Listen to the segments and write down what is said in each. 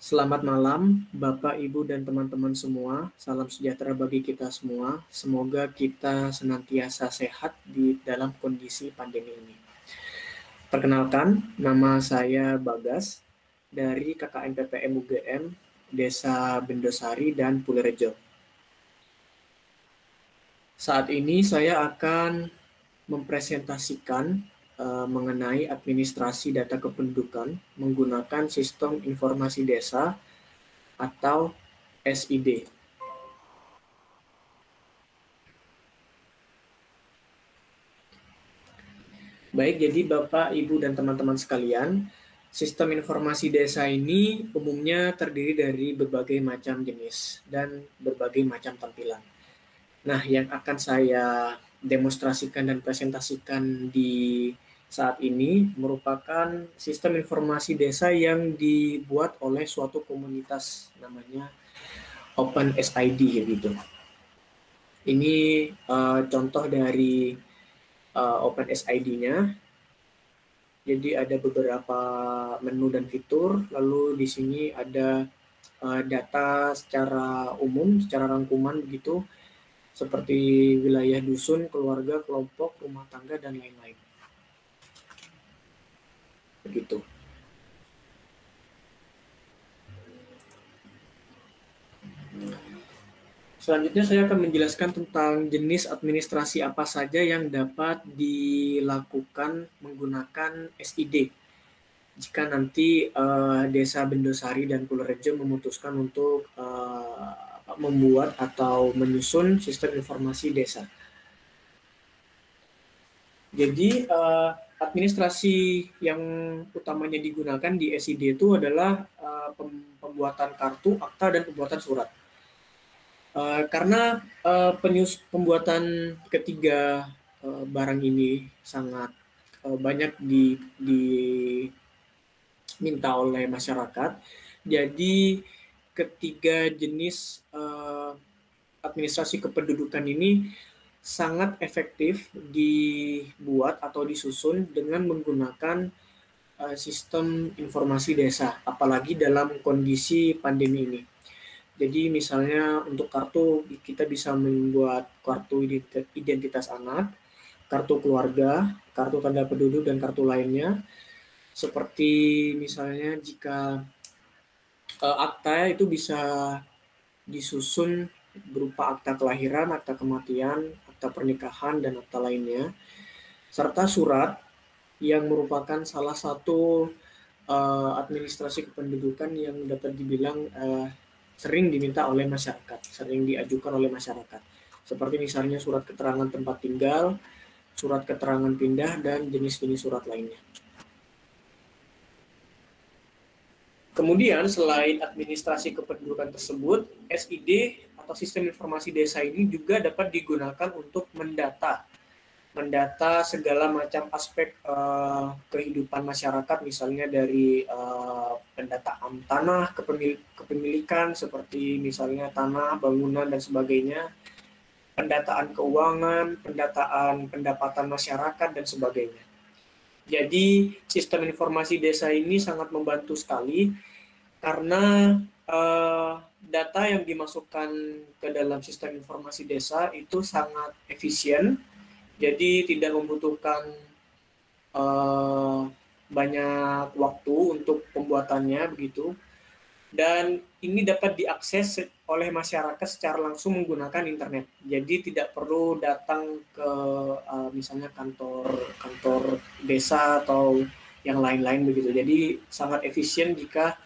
Selamat malam, Bapak, Ibu, dan teman-teman semua. Salam sejahtera bagi kita semua. Semoga kita senantiasa sehat di dalam kondisi pandemi ini. Perkenalkan, nama saya Bagas dari KKN PPM UGM Desa Bendosari dan Pulerejo. Saat ini saya akan mempresentasikan mengenai administrasi data kependudukan menggunakan sistem informasi desa atau SID. Baik, jadi Bapak, Ibu, dan teman-teman sekalian, sistem informasi desa ini umumnya terdiri dari berbagai macam jenis dan berbagai macam tampilan. Nah, yang akan saya demonstrasikan dan presentasikan di saat ini merupakan sistem informasi desa yang dibuat oleh suatu komunitas namanya OpenSID gitu. Ini contoh dari OpenSID-nya. Jadi ada beberapa menu dan fitur, lalu di sini ada data secara umum, secara rangkuman begitu, seperti wilayah dusun, keluarga, kelompok, rumah tangga, dan lain-lain. Begitu. Selanjutnya saya akan menjelaskan tentang jenis administrasi apa saja yang dapat dilakukan menggunakan SID. Jika nanti Desa Bendosari dan Pulerejo memutuskan untuk membuat atau menyusun sistem informasi desa. Jadi administrasi yang utamanya digunakan di SID itu adalah pembuatan kartu, akta, dan pembuatan surat. Karena pembuatan ketiga barang ini sangat banyak diminta oleh masyarakat, jadi ketiga jenis administrasi kependudukan ini sangat efektif dibuat atau disusun dengan menggunakan sistem informasi desa, apalagi dalam kondisi pandemi ini. Jadi misalnya untuk kartu kita bisa membuat kartu identitas anak, kartu keluarga, kartu tanda penduduk, dan kartu lainnya. Seperti misalnya jika akta itu bisa disusun berupa akta kelahiran, akta kematian, akta pernikahan, dan akta lainnya. Serta surat yang merupakan salah satu administrasi kependudukan yang dapat dibilang sering diminta oleh masyarakat, sering diajukan oleh masyarakat. Seperti misalnya surat keterangan tempat tinggal, surat keterangan pindah, dan jenis-jenis surat lainnya. Kemudian selain administrasi kependudukan tersebut, SID atau sistem informasi desa ini juga dapat digunakan untuk mendata segala macam aspek kehidupan masyarakat, misalnya dari pendataan tanah, kepemilikan seperti misalnya tanah, bangunan, dan sebagainya, pendataan keuangan, pendataan pendapatan masyarakat, dan sebagainya. Jadi sistem informasi desa ini sangat membantu sekali karena data yang dimasukkan ke dalam sistem informasi desa itu sangat efisien. Jadi tidak membutuhkan banyak waktu untuk pembuatannya begitu. Dan ini dapat diakses oleh masyarakat secara langsung menggunakan internet. Jadi tidak perlu datang ke misalnya kantor desa atau yang lain-lain begitu. Jadi sangat efisien jika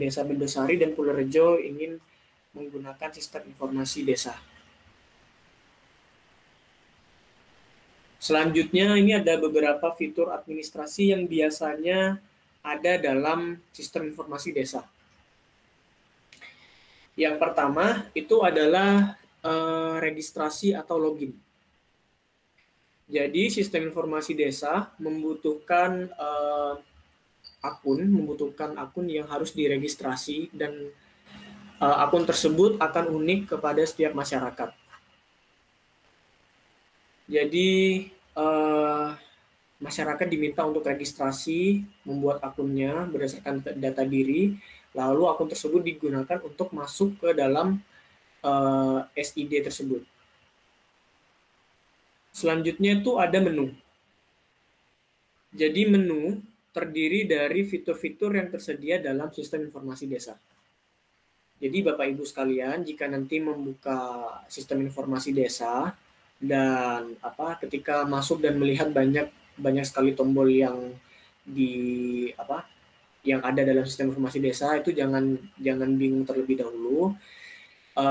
Desa Bendosari dan Pulerejo ingin menggunakan sistem informasi desa. Selanjutnya ini ada beberapa fitur administrasi yang biasanya ada dalam sistem informasi desa. Yang pertama itu adalah registrasi atau login. Jadi sistem informasi desa membutuhkan akun yang harus diregistrasi, dan akun tersebut akan unik kepada setiap masyarakat. Jadi masyarakat diminta untuk registrasi, membuat akunnya berdasarkan data diri, lalu akun tersebut digunakan untuk masuk ke dalam SID tersebut. Selanjutnya itu ada menu. Jadi menu terdiri dari fitur-fitur yang tersedia dalam sistem informasi desa. Jadi Bapak Ibu sekalian, jika nanti membuka sistem informasi desa dan ketika masuk dan melihat banyak sekali tombol yang yang ada dalam sistem informasi desa, itu jangan bingung terlebih dahulu.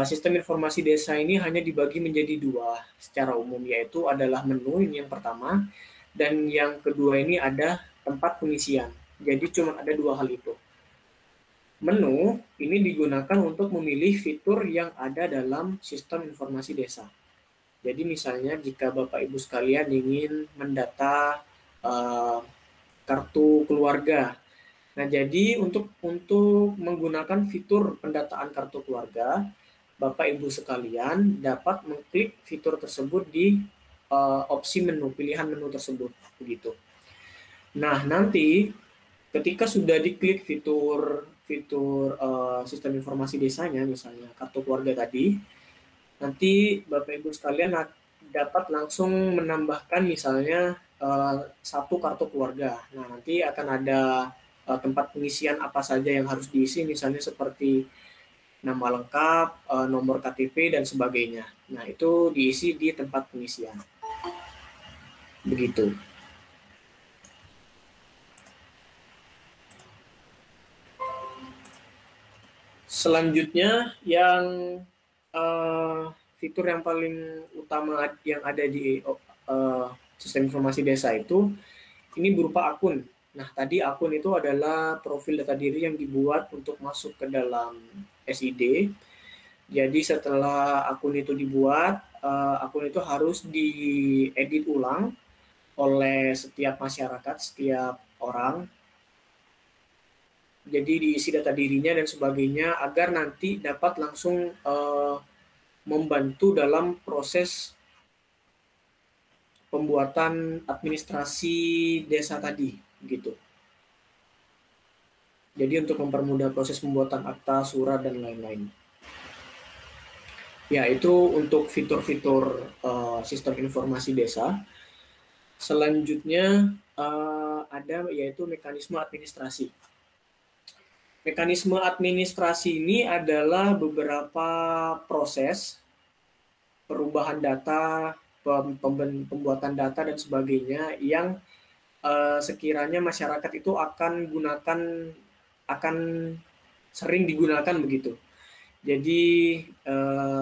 Sistem informasi desa ini hanya dibagi menjadi dua secara umum, yaitu adalah menu ini yang pertama, dan yang kedua ini ada tempat pengisian. Jadi cuma ada dua hal itu. Menu ini digunakan untuk memilih fitur yang ada dalam sistem informasi desa. Jadi misalnya jika Bapak Ibu sekalian ingin mendata kartu keluarga. Nah, jadi untuk menggunakan fitur pendataan kartu keluarga, Bapak Ibu sekalian dapat mengklik fitur tersebut di opsi menu, pilihan menu tersebut, begitu. Nah, nanti ketika sudah diklik fitur sistem informasi desanya, misalnya kartu keluarga tadi, nanti Bapak Ibu sekalian dapat langsung menambahkan misalnya satu kartu keluarga. Nah, nanti akan ada tempat pengisian apa saja yang harus diisi, misalnya seperti nama lengkap, nomor KTP, dan sebagainya. Nah, itu diisi di tempat pengisian. Begitu. Selanjutnya, yang fitur yang paling utama yang ada di sistem informasi desa itu, ini berupa akun. Nah, tadi akun itu adalah profil data diri yang dibuat untuk masuk ke dalam SID. Jadi setelah akun itu dibuat, akun itu harus diedit ulang oleh setiap masyarakat, setiap orang. Jadi diisi data dirinya dan sebagainya agar nanti dapat langsung membantu dalam proses pembuatan administrasi desa tadi, gitu. Jadi untuk mempermudah proses pembuatan akta, surat, dan lain-lain. Ya, itu untuk fitur-fitur sistem informasi desa. Selanjutnya ada yaitu mekanisme administrasi. Mekanisme administrasi ini adalah beberapa proses perubahan data, pembuatan data, dan sebagainya yang sekiranya masyarakat itu akan sering digunakan begitu. Jadi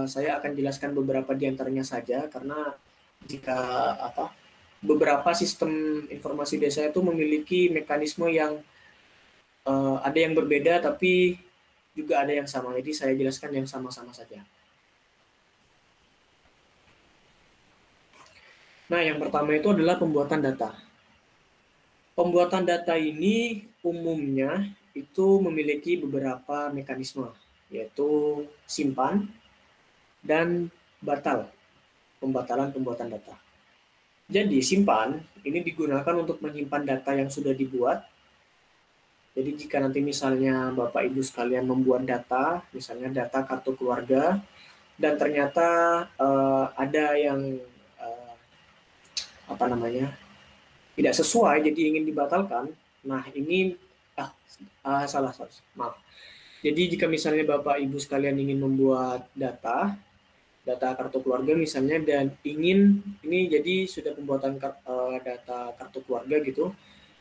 saya akan jelaskan beberapa di antaranya saja, karena jika beberapa sistem informasi desa itu memiliki mekanisme yang ada yang berbeda, tapi juga ada yang sama. Jadi saya jelaskan yang sama-sama saja. Nah, yang pertama itu adalah pembuatan data. Pembuatan data ini umumnya itu memiliki beberapa mekanisme, yaitu simpan dan batal, pembatalan pembuatan data. Jadi simpan ini digunakan untuk menyimpan data yang sudah dibuat. Jadi jika nanti misalnya Bapak Ibu sekalian membuat data, misalnya data kartu keluarga, dan ternyata ada yang tidak sesuai, jadi ingin dibatalkan. Nah, ini salah, maaf. Jadi jika misalnya Bapak Ibu sekalian ingin membuat data kartu keluarga misalnya, dan ingin ini jadi sudah pembuatan data kartu keluarga gitu,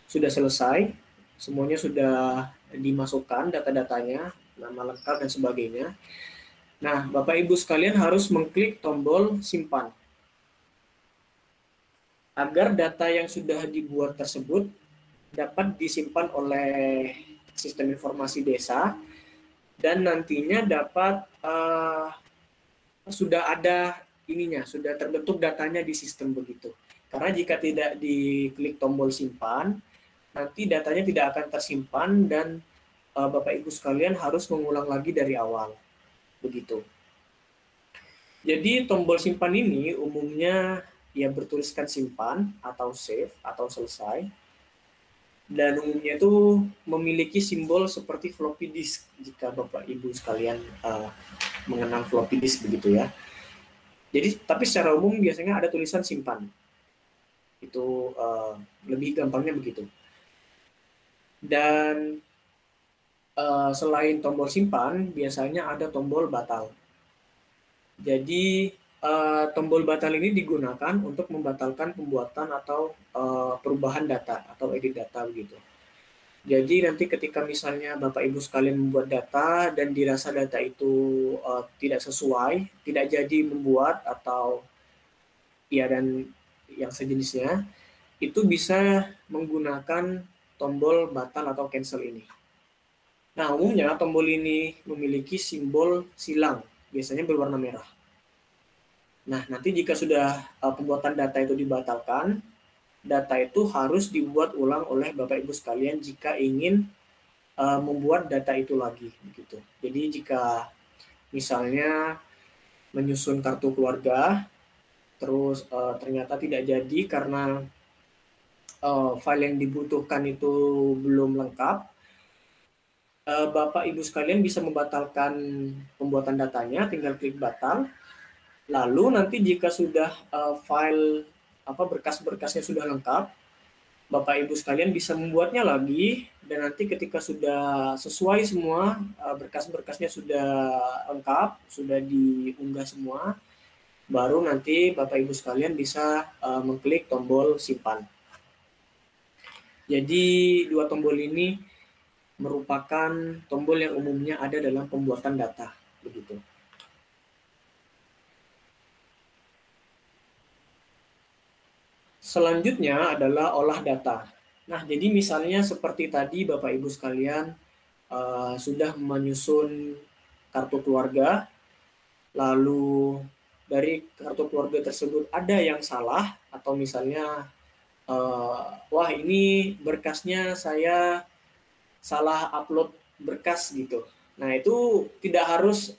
sudah selesai, semuanya sudah dimasukkan data-datanya, nama lengkap dan sebagainya. Nah, Bapak Ibu sekalian harus mengklik tombol simpan agar data yang sudah dibuat tersebut dapat disimpan oleh sistem informasi desa dan nantinya dapat sudah ada sudah terbentuk datanya di sistem begitu. Karena jika tidak diklik tombol simpan, nanti datanya tidak akan tersimpan dan Bapak Ibu sekalian harus mengulang lagi dari awal. Begitu. Jadi tombol simpan ini umumnya ya bertuliskan simpan atau save atau selesai. dan umumnya itu memiliki simbol seperti floppy disk jika Bapak Ibu sekalian mengenal floppy disk begitu ya. Jadi tapi secara umum biasanya ada tulisan simpan. Itu lebih gampangnya begitu. Dan selain tombol simpan, biasanya ada tombol batal. Jadi tombol batal ini digunakan untuk membatalkan pembuatan atau perubahan data atau edit data begitu. Jadi nanti ketika misalnya Bapak Ibu sekalian membuat data dan dirasa data itu tidak sesuai, tidak jadi membuat atau ya dan yang sejenisnya, itu bisa menggunakan tombol batal atau cancel ini. Nah, umumnya tombol ini memiliki simbol silang, biasanya berwarna merah. Nah, nanti jika sudah pembuatan data itu dibatalkan, data itu harus dibuat ulang oleh Bapak Ibu sekalian jika ingin membuat data itu lagi begitu. Jadi jika misalnya menyusun kartu keluarga terus ternyata tidak jadi karena file yang dibutuhkan itu belum lengkap, Bapak Ibu sekalian bisa membatalkan pembuatan datanya, tinggal klik batal. Lalu nanti jika sudah file berkas-berkasnya sudah lengkap, Bapak Ibu sekalian bisa membuatnya lagi dan nanti ketika sudah sesuai semua, berkas-berkasnya sudah lengkap, sudah diunggah semua, baru nanti Bapak Ibu sekalian bisa mengklik tombol simpan. Jadi dua tombol ini merupakan tombol yang umumnya ada dalam pembuatan data, begitu. Selanjutnya adalah olah data. Nah, jadi misalnya seperti tadi Bapak Ibu sekalian sudah menyusun kartu keluarga, lalu dari kartu keluarga tersebut ada yang salah atau misalnya wah ini berkasnya saya salah upload berkas gitu. Nah itu tidak harus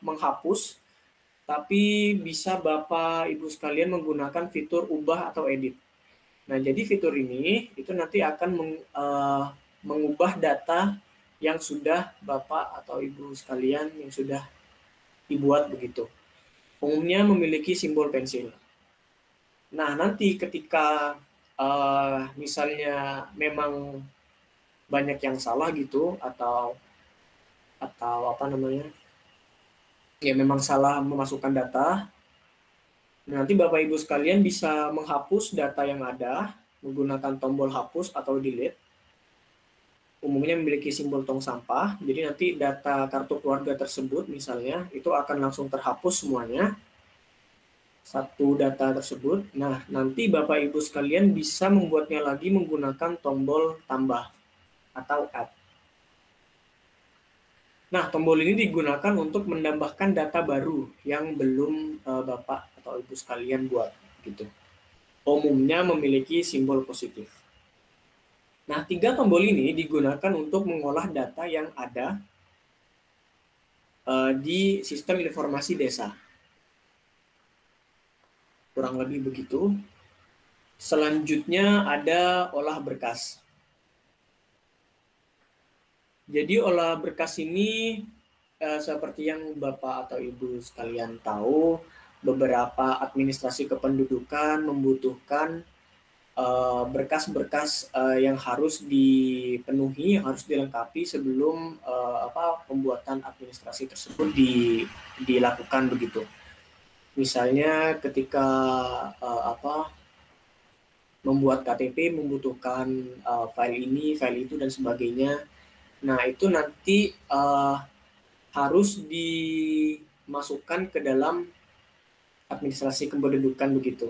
menghapus, tapi bisa Bapak Ibu sekalian menggunakan fitur ubah atau edit. Nah jadi fitur ini itu nanti akan mengubah data yang sudah Bapak atau Ibu sekalian yang sudah dibuat begitu. Umumnya memiliki simbol pensil. Nah nanti ketika misalnya memang banyak yang salah gitu atau apa namanya ya memang salah memasukkan data, nanti Bapak Ibu sekalian bisa menghapus data yang ada menggunakan tombol hapus atau delete. Umumnya memiliki simbol tong sampah, jadi nanti data kartu keluarga tersebut misalnya itu akan langsung terhapus semuanya satu data tersebut. Nah nanti Bapak Ibu sekalian bisa membuatnya lagi menggunakan tombol tambah atau add. Nah, tombol ini digunakan untuk menambahkan data baru yang belum Bapak atau Ibu sekalian buat, gitu. Umumnya memiliki simbol positif. Nah, tiga tombol ini digunakan untuk mengolah data yang ada di sistem informasi desa. Kurang lebih begitu. Selanjutnya ada olah berkas. Jadi olah berkas ini seperti yang Bapak atau Ibu sekalian tahu, beberapa administrasi kependudukan membutuhkan berkas-berkas yang harus dipenuhi, yang harus dilengkapi sebelum pembuatan administrasi tersebut dilakukan begitu. Misalnya ketika membuat KTP membutuhkan file ini, file itu dan sebagainya. Nah itu nanti harus dimasukkan ke dalam administrasi kependudukan begitu.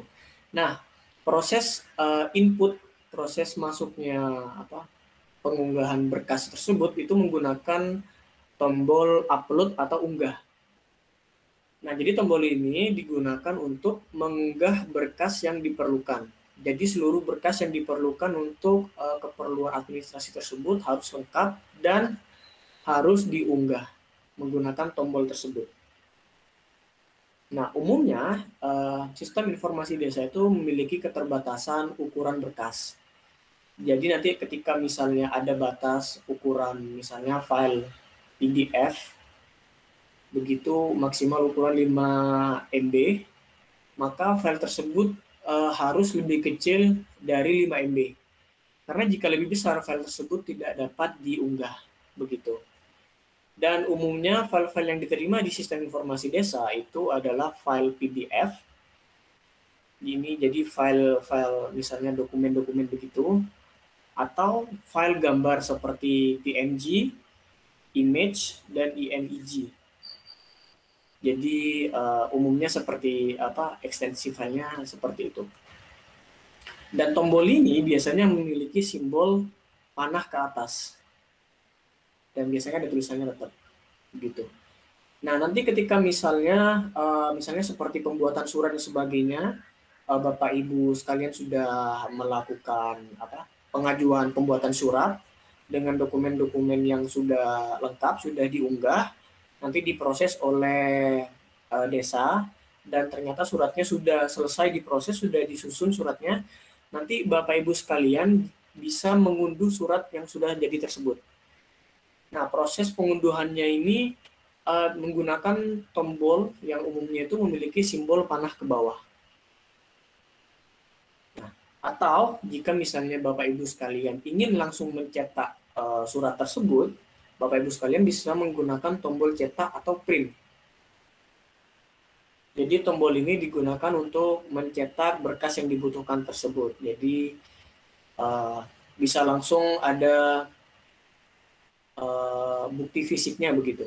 Nah, proses input, proses masuknya pengunggahan berkas tersebut itu menggunakan tombol upload atau unggah. Nah, jadi tombol ini digunakan untuk mengunggah berkas yang diperlukan. Jadi seluruh berkas yang diperlukan untuk keperluan administrasi tersebut harus lengkap dan harus diunggah menggunakan tombol tersebut. Nah, umumnya sistem informasi desa itu memiliki keterbatasan ukuran berkas. Jadi nanti ketika misalnya ada batas ukuran misalnya file PDF, begitu maksimal ukuran 5 MB, maka file tersebut harus lebih kecil dari 5 MB. Karena jika lebih besar, file tersebut tidak dapat diunggah. Begitu. Dan umumnya file-file yang diterima di sistem informasi desa itu adalah file PDF. Ini jadi file-file misalnya dokumen-dokumen begitu, atau file gambar seperti PNG, image, dan IMEG. Jadi umumnya seperti apa, ekstensi filenya seperti itu. Dan tombol ini biasanya memiliki simbol panah ke atas. Dan biasanya ada tulisannya tetap gitu. Nah, nanti ketika misalnya seperti pembuatan surat dan sebagainya, Bapak Ibu sekalian sudah melakukan pengajuan pembuatan surat dengan dokumen-dokumen yang sudah lengkap, sudah diunggah, nanti diproses oleh desa, dan ternyata suratnya sudah selesai diproses, sudah disusun suratnya, nanti Bapak Ibu sekalian bisa mengunduh surat yang sudah jadi tersebut. Nah, proses pengunduhannya ini menggunakan tombol yang umumnya itu memiliki simbol panah ke bawah. Nah, atau jika misalnya Bapak Ibu sekalian ingin langsung mencetak surat tersebut, Bapak Ibu sekalian bisa menggunakan tombol cetak atau print. Jadi tombol ini digunakan untuk mencetak berkas yang dibutuhkan tersebut. Jadi bisa langsung ada bukti fisiknya begitu.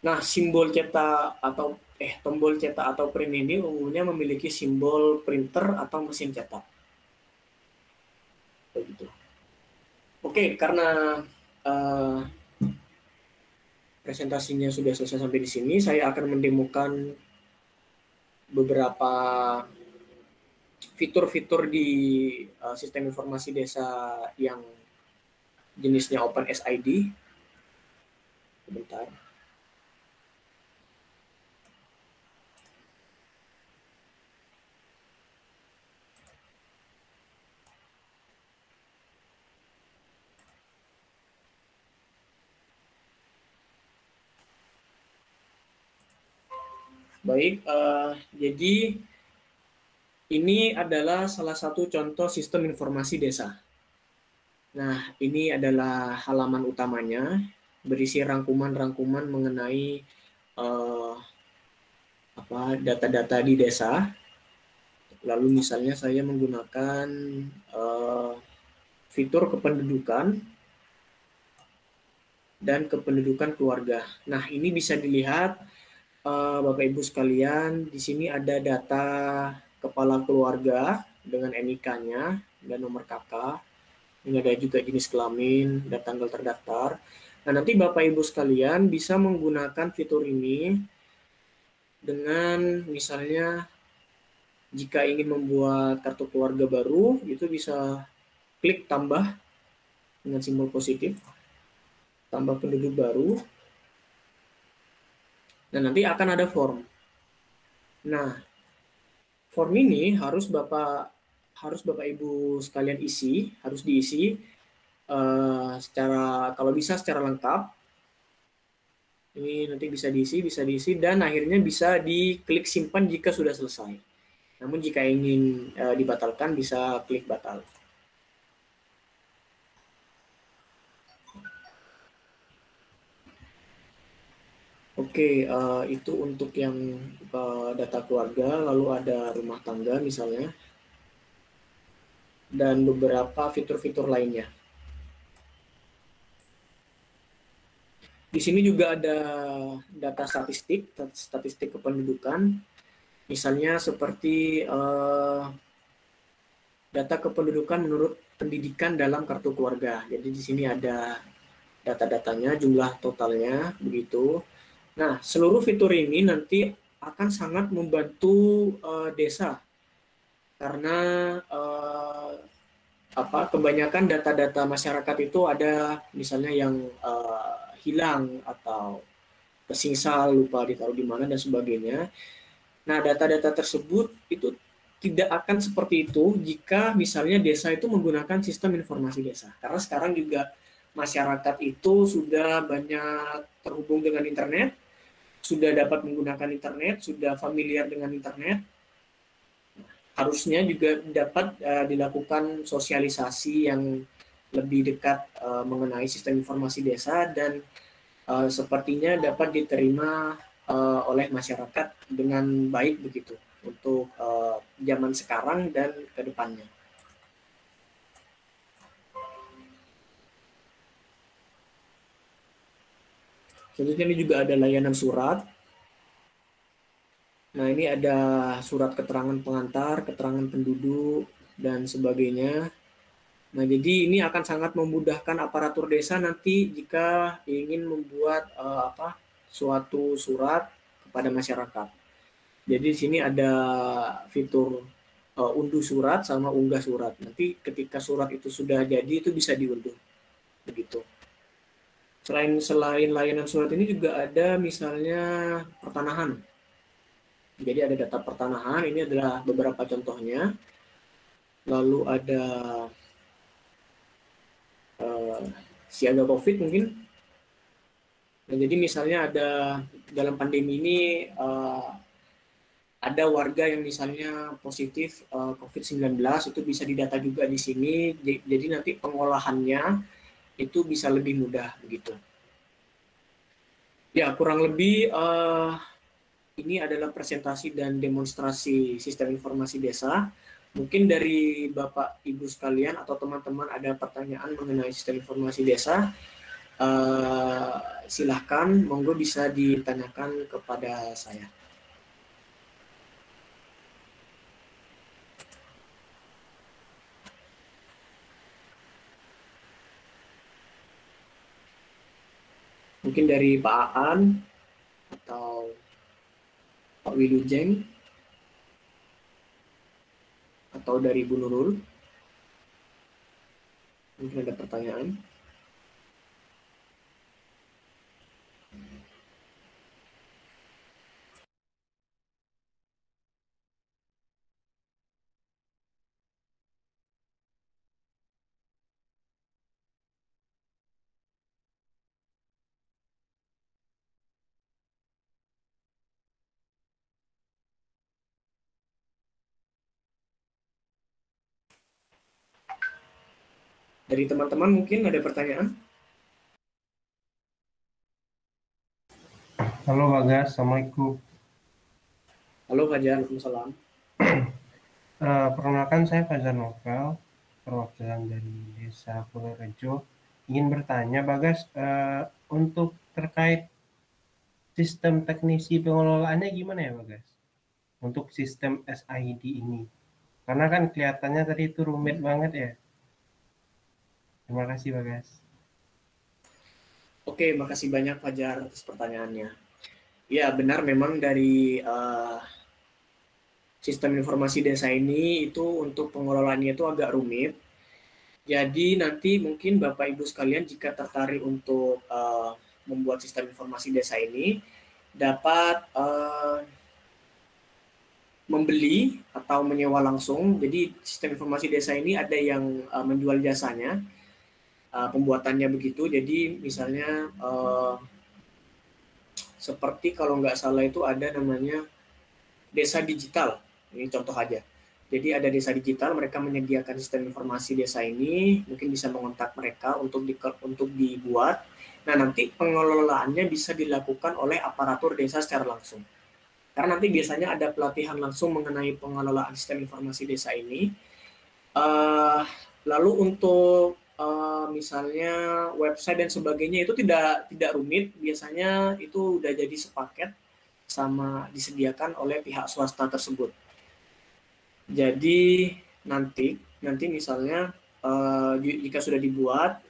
Nah, simbol cetak atau tombol cetak atau print ini umumnya memiliki simbol printer atau mesin cetak. Begitu. Oke, karena presentasinya sudah selesai sampai di sini, saya akan mendemokan beberapa fitur-fitur di sistem informasi desa yang jenisnya OpenSID. Sebentar. Baik, jadi ini adalah salah satu contoh sistem informasi desa. Nah, ini adalah halaman utamanya, berisi rangkuman-rangkuman mengenai data-data di desa. Lalu misalnya saya menggunakan fitur kependudukan dan kependudukan keluarga. Nah, ini bisa dilihat Bapak Ibu sekalian, di sini ada data kepala keluarga dengan NIK-nya dan nomor KK. Ini ada juga jenis kelamin dan tanggal terdaftar. Nah, nanti Bapak Ibu sekalian bisa menggunakan fitur ini dengan misalnya jika ingin membuat kartu keluarga baru, itu bisa klik tambah dengan simbol positif, tambah penduduk baru. Nah, nanti akan ada form. Nah, form ini harus Bapak Ibu sekalian harus diisi kalau bisa secara lengkap. Ini nanti bisa diisi, dan akhirnya bisa diklik simpan jika sudah selesai. Namun jika ingin dibatalkan, bisa klik batal. Oke, itu untuk yang data keluarga, lalu ada rumah tangga misalnya, dan beberapa fitur-fitur lainnya. Di sini juga ada data statistik kependudukan, misalnya seperti data kependudukan menurut pendidikan dalam kartu keluarga. Jadi di sini ada data-datanya, jumlah totalnya, begitu. Nah, seluruh fitur ini nanti akan sangat membantu desa, karena kebanyakan data-data masyarakat itu ada misalnya yang hilang atau kesingsal, lupa ditaruh di mana dan sebagainya. Nah, data-data tersebut itu tidak akan seperti itu jika misalnya desa itu menggunakan sistem informasi desa. Karena sekarang juga masyarakat itu sudah banyak terhubung dengan internet, sudah dapat menggunakan internet, sudah familiar dengan internet. Harusnya juga dapat dilakukan sosialisasi yang lebih dekat mengenai sistem informasi desa dan sepertinya dapat diterima oleh masyarakat dengan baik begitu untuk zaman sekarang dan ke depannya. Selanjutnya ini juga ada layanan surat. Nah, ini ada surat keterangan pengantar, keterangan penduduk, dan sebagainya. Nah, jadi ini akan sangat memudahkan aparatur desa nanti jika ingin membuat suatu surat kepada masyarakat. Jadi di sini ada fitur unduh surat sama unggah surat. Nanti ketika surat itu sudah jadi itu bisa diunduh. Begitu. Selain layanan surat ini juga ada misalnya pertanahan. Jadi ada data pertanahan, ini adalah beberapa contohnya. Lalu ada siaga COVID mungkin. Nah, jadi misalnya ada dalam pandemi ini ada warga yang misalnya positif COVID-19 itu bisa didata juga di sini. Jadi nanti pengolahannya itu bisa lebih mudah begitu. Ya, kurang lebih ini adalah presentasi dan demonstrasi sistem informasi desa. Mungkin dari Bapak Ibu sekalian atau teman-teman ada pertanyaan mengenai sistem informasi desa, silahkan, monggo bisa ditanyakan kepada saya. Mungkin dari Pak Aan atau Pak Wilujeng atau dari Bu Nurul. Mungkin ada pertanyaan. Dari teman-teman mungkin ada pertanyaan? Halo Bagas, Assalamualaikum. Halo Fajar, Waalaikumsalam. Perkenalkan saya Fajar Novel, perwakilan dari Desa Purworejo. Ingin bertanya Bagas, untuk terkait sistem teknisi pengelolaannya gimana ya Bagas? Untuk sistem SID ini. Karena kan kelihatannya tadi itu rumit banget ya. Terima kasih Bagas. Oke, makasih banyak Fajar atas pertanyaannya. Ya, benar memang dari sistem informasi desa ini itu untuk pengelolaannya itu agak rumit. Jadi nanti mungkin Bapak Ibu sekalian jika tertarik untuk membuat sistem informasi desa ini dapat membeli atau menyewa langsung. Jadi sistem informasi desa ini ada yang menjual jasanya, pembuatannya begitu. Jadi misalnya seperti kalau nggak salah itu ada namanya desa digital. Ini contoh aja. Jadi ada desa digital, mereka menyediakan sistem informasi desa ini, mungkin bisa mengontak mereka untuk dibuat. Nah, nanti pengelolaannya bisa dilakukan oleh aparatur desa secara langsung. Karena nanti biasanya ada pelatihan langsung mengenai pengelolaan sistem informasi desa ini. Lalu untuk misalnya website dan sebagainya itu tidak rumit, biasanya itu udah jadi sepaket sama disediakan oleh pihak swasta tersebut. Jadi nanti misalnya jika sudah dibuat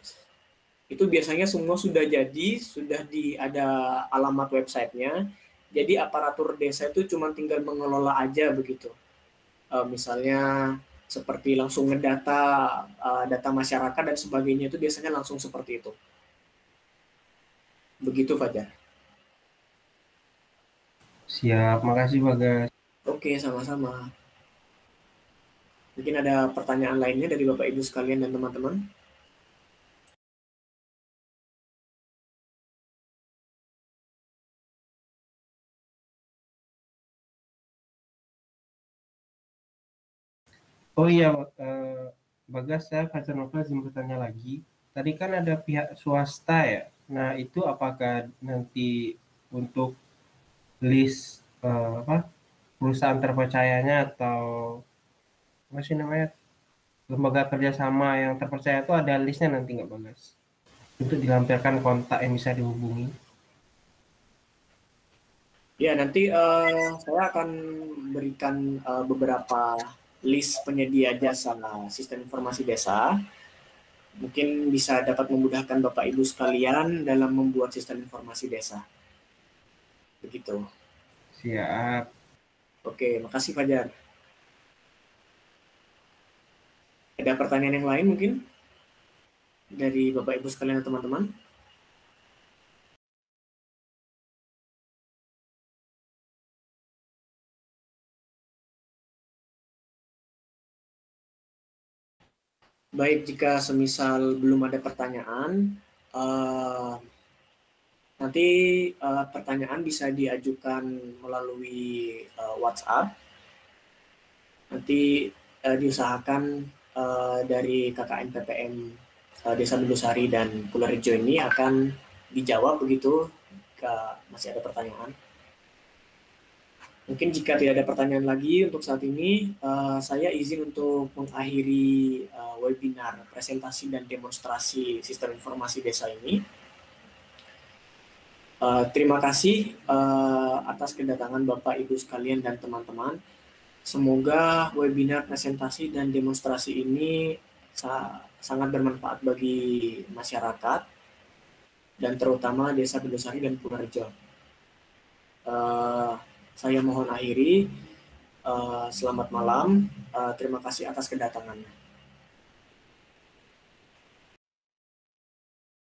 itu biasanya semua sudah jadi, sudah ada alamat websitenya. Jadi aparatur desa itu cuma tinggal mengelola aja begitu. Misalnya seperti langsung ngedata data masyarakat dan sebagainya itu biasanya langsung seperti itu. Begitu Fajar. Siap, makasih Bagas. Oke, sama-sama. Mungkin ada pertanyaan lainnya dari Bapak Ibu sekalian dan teman-teman? Oh iya, Bagas, saya Fajar Nova izin bertanya lagi. Tadi kan ada pihak swasta ya. Nah, itu apakah nanti untuk list apa perusahaan terpercayanya atau apa sih namanya lembaga kerjasama yang terpercaya itu ada listnya nanti nggak Bagas? Untuk dilampirkan kontak yang bisa dihubungi. Ya, nanti saya akan berikan beberapa list penyedia jasa sistem informasi desa. Mungkin bisa dapat memudahkan Bapak Ibu sekalian dalam membuat sistem informasi desa. Begitu. Siap. Oke, makasih Fajar. Ada pertanyaan yang lain mungkin dari Bapak Ibu sekalian dan teman-teman? Baik, jika semisal belum ada pertanyaan, nanti pertanyaan bisa diajukan melalui WhatsApp. Nanti diusahakan dari KKN PPM Desa Bendusari dan Pulau ini akan dijawab begitu jika masih ada pertanyaan. Mungkin jika tidak ada pertanyaan lagi untuk saat ini, saya izin untuk mengakhiri webinar presentasi dan demonstrasi sistem informasi desa ini. Terima kasih atas kedatangan Bapak Ibu sekalian dan teman-teman. Semoga webinar presentasi dan demonstrasi ini sangat bermanfaat bagi masyarakat dan terutama Desa Bendusari dan Purworejo. Saya mohon akhiri. Selamat malam. Terima kasih atas kedatangannya.